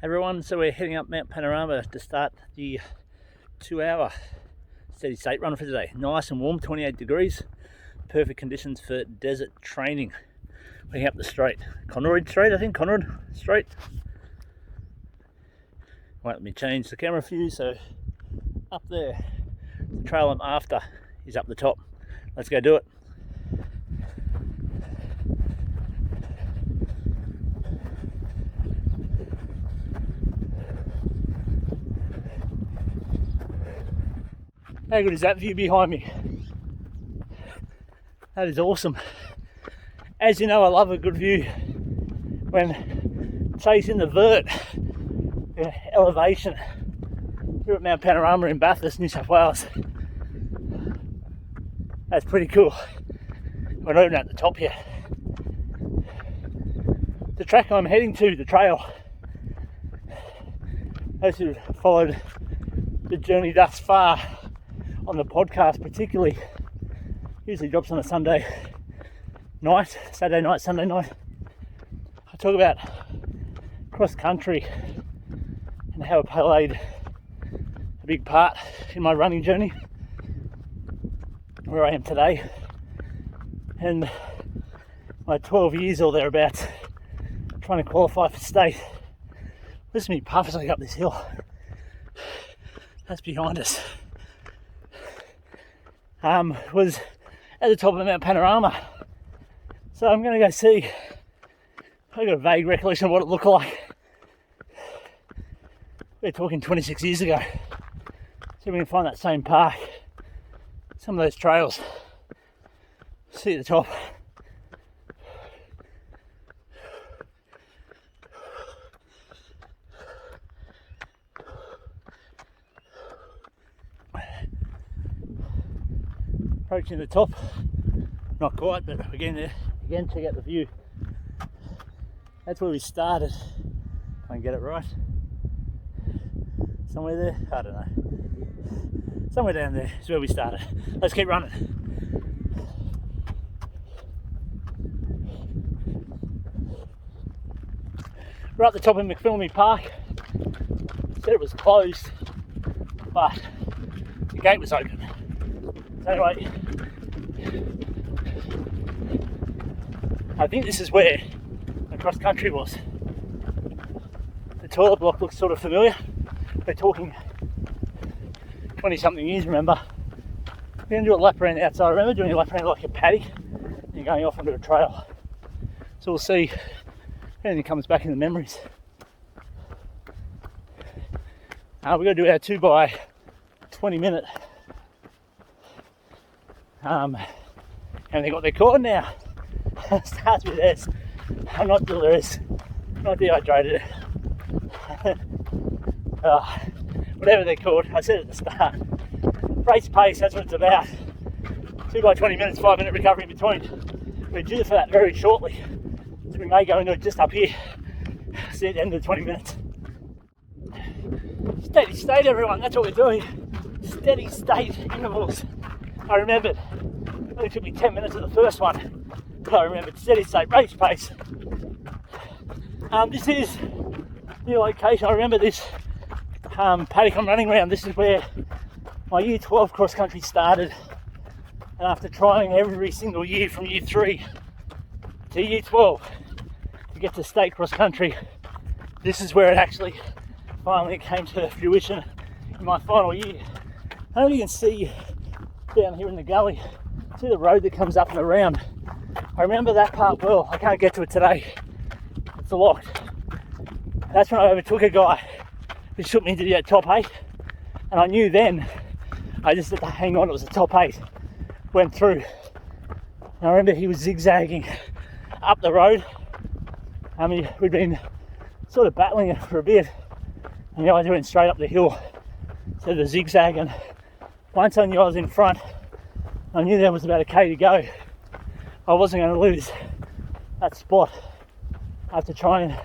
Everyone, so we're heading up Mount Panorama to start the 2-hour steady state run for today. Nice and warm, 28 degrees, perfect conditions for desert training. We're heading up the straight, Conrod Straight. Won't let me change the camera view, so up there, the trail I'm after is up the top. Let's go do it. How good is that view behind me? That is awesome. As you know, I love a good view when chasing the vert, the elevation here at Mount Panorama in Bathurst, New South Wales. That's pretty cool. We're not even at the top here. The track I'm heading to, the trail, those who followed the journey thus far on the podcast particularly, usually drops on a Saturday night, Sunday night. I talk about cross country and how it played a big part in my running journey, where I am today, and my 12 years or thereabouts trying to qualify for state. Listen to me puff as I go up this hill. That's behind us. Was at the top of Mount Panorama, so I'm going to go see. I've got a vague recollection of what it looked like. We're talking 26 years ago. See if we can find that same park, some of those trails. See at the top. Approaching the top, not quite, but we're getting there. Again, check out the view. That's where we started. Try and get it right. Somewhere there, I don't know. Somewhere down there is where we started. Let's keep running. We're at the top of McFlynn Park. Said it was closed, but the gate was open. So anyway, I think this is where the cross country was. The toilet block looks sort of familiar. We're talking 20 something years, remember. We're going to do a lap around outside. I remember doing a lap around like a paddy and going off onto a trail. So we'll see if anything comes back in the memories. We're going to do our 2 by 20 minute. And they got their caught now. Starts with S. I'm not delirious, not dehydrated. Whatever they're called, I said at the start. Race pace, that's what it's about. 2 by 20 minutes, 5-minute recovery in between. We're due for that very shortly. So we may go into it just up here. See at the end of the 20 minutes. Steady state, everyone, that's what we're doing. Steady state intervals. I remembered. It only took me 10 minutes of the first one, but I remembered steady state race pace. This is the location. I remember this paddock I'm running around. This is where my year 12 cross country started, and after trying every single year from year 3 to year 12 to get to state cross country, this is where it actually finally came to fruition in my final year. I don't know if you can see down here in the gully, see the road that comes up and around. I remember that part well. I can't get to it today. It's locked. That's when I overtook a guy who shook me into the top 8, and I knew then I just had to hang on. It was the top 8. Went through. And I remember he was zigzagging up the road. I mean, we'd been sort of battling it for a bit, and I went straight up the hill. So the zigzag, and once I knew I was in front, I knew there was about a K to go. I wasn't going to lose that spot after trying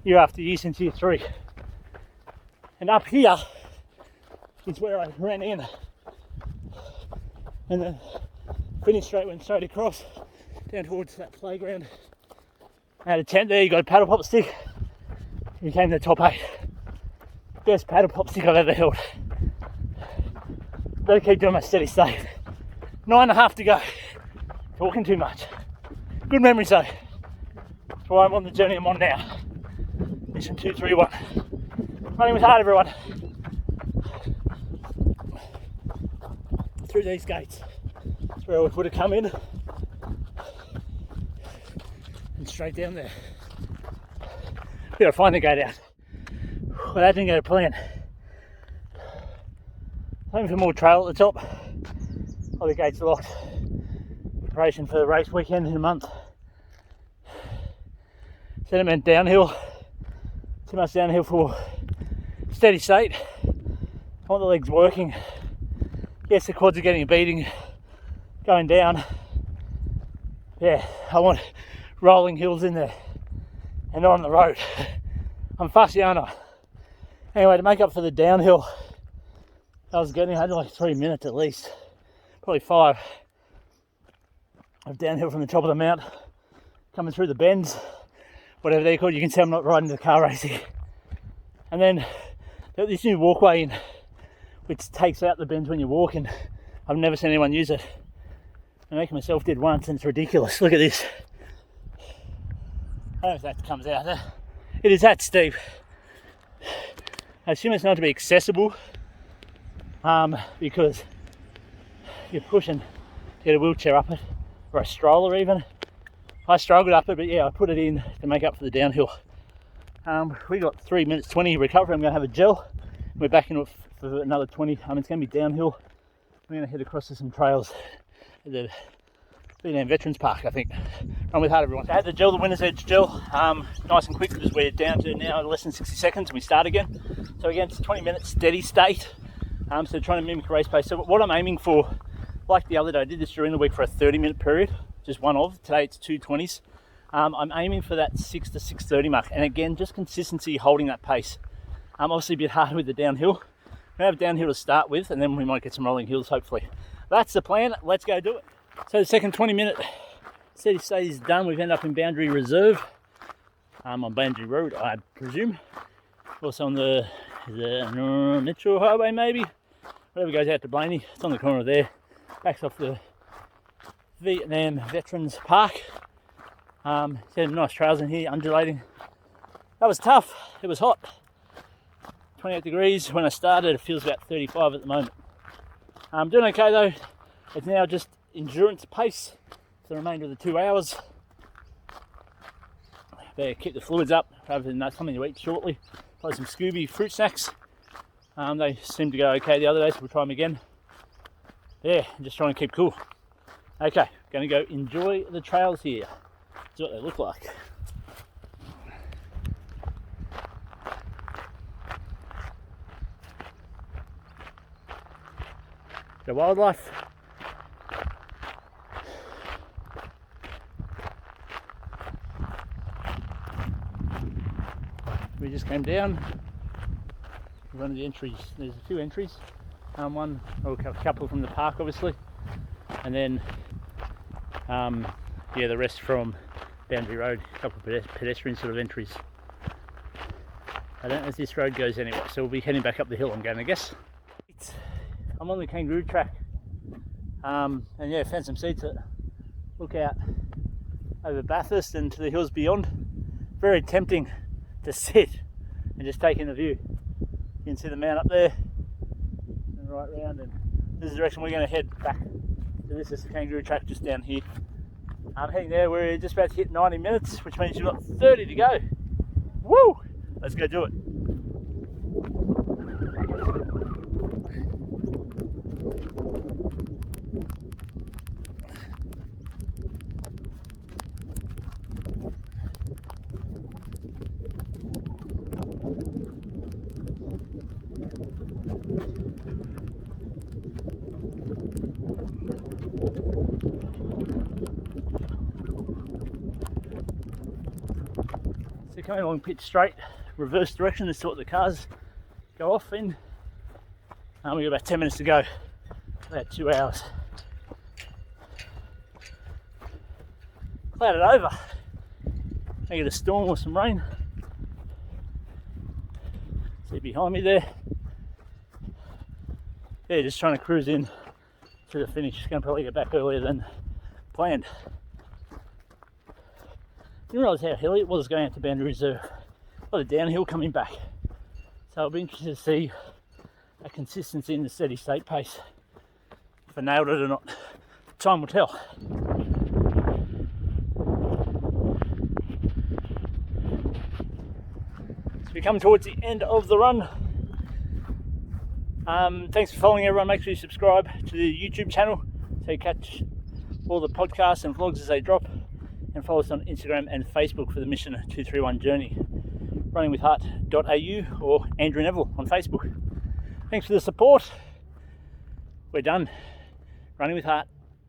year after year since year 3. And up here is where I ran in, and then finished straight, went straight across down towards that playground. I had a tent there. You got a paddle pop stick. became the top 8. Best paddle pop stick I've ever held. Better keep doing my steady state. 9.5 to go. Talking too much. Good memories though. That's why I'm on the journey I'm on now. Mission 231. Running with heart, everyone. Through these gates. That's where I would have come in. And straight down there. We gotta find the gate out. Well, that didn't go to plan. Hoping for more trail at the top. Oh, the gate's locked. Preparation for the race weekend in a month. Said it meant downhill. Too much downhill for steady state. I want the legs working. Yes, the quads are getting a beating going down. Yeah, I want rolling hills in there and not on the road. I'm fussy, aren't I? Anyway, to make up for the downhill I was getting, I had like 3 minutes at least, probably 5 of downhill from the top of the mount, coming through the bends, whatever they're called. You can see I'm not riding the car racing. And then got this new walkway in, which takes out the bends when you're walking. I've never seen anyone use it. I make myself did once and it's ridiculous. Look at this. I don't know if that comes out there. It is that steep. I assume it's not to be accessible because you're pushing to get a wheelchair up it, or a stroller even. I struggled up it, but yeah, I put it in to make up for the downhill. We got 3 minutes 20 recovery. I'm going to have a gel. We're back in it for another 20. It's going to be downhill. We're going to head across to some trails at the Veterans Park, I think. Run with heart, everyone. I had the gel, the Winner's Edge gel, nice and quick because we're down to now less than 60 seconds and we start again. So again, it's 20 minutes steady state. So trying to mimic race pace. So what I'm aiming for, like the other day, I did this during the week for a 30-minute period, just one of. Today it's 2:20s. I'm aiming for that 6 to 6:30 mark. And again, just consistency, holding that pace. Obviously a bit harder with the downhill. We have downhill to start with, and then we might get some rolling hills, hopefully. That's the plan. Let's go do it. So the second 20-minute steady state is done. We've ended up in Boundary Reserve, on Boundary Road, I presume. Also on the Mitchell Highway, maybe. Whatever goes out to Blaney. It's on the corner there. Backs off the Vietnam Veterans Park. Nice trails in here, undulating. That was tough. It was hot. 28 degrees when I started. It feels about 35 at the moment. I'm doing okay though. It's now just endurance pace for the remainder of the 2 hours. Better keep the fluids up rather than something to eat shortly. Probably some Scooby fruit snacks. They seem to go okay the other day, so we'll try them again. Yeah, just trying to keep cool. Okay, going to go enjoy the trails here. That's what they look like. The wildlife. We just came down. One of the entries, there's a few entries. One, or a couple from the park obviously. And then, yeah, the rest from Boundary Road, a couple of pedestrian sort of entries. I don't know if this road goes anywhere, so we'll be heading back up the hill, I'm going to guess. I'm on the Kangaroo Track, and yeah, found some seats that look out over Bathurst and to the hills beyond. Very tempting to sit and just take in the view. You can see the mount up there and right round, and this is the direction we're going to head back. So this is the Kangaroo Track just down here. I'm heading there. We're just about to hit 90 minutes, which means you've got 30 to go. Woo! Let's go do it. So coming along pitch straight, reverse direction is what the cars go off in. We've got about 10 minutes to go, about 2 hours. Clouded over, maybe a storm or some rain. See behind me there? Yeah, just trying to cruise in to the finish. Going to probably get back earlier than planned. Didn't realise how hilly it was going out to Boundary Reserve. A lot of downhill coming back. So I'll be interested to see a consistency in the steady state pace. If I nailed it or not, time will tell. So we're coming towards the end of the run. Thanks for following, everyone. Make sure you subscribe to the YouTube channel so you catch all the podcasts and vlogs as they drop, and follow us on Instagram and Facebook for the Mission 231 journey. runningwithheart.au or Andrew Neville on Facebook. Thanks for the support. We're done. Running with Heart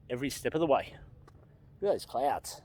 every step of the way. Look at those clouds.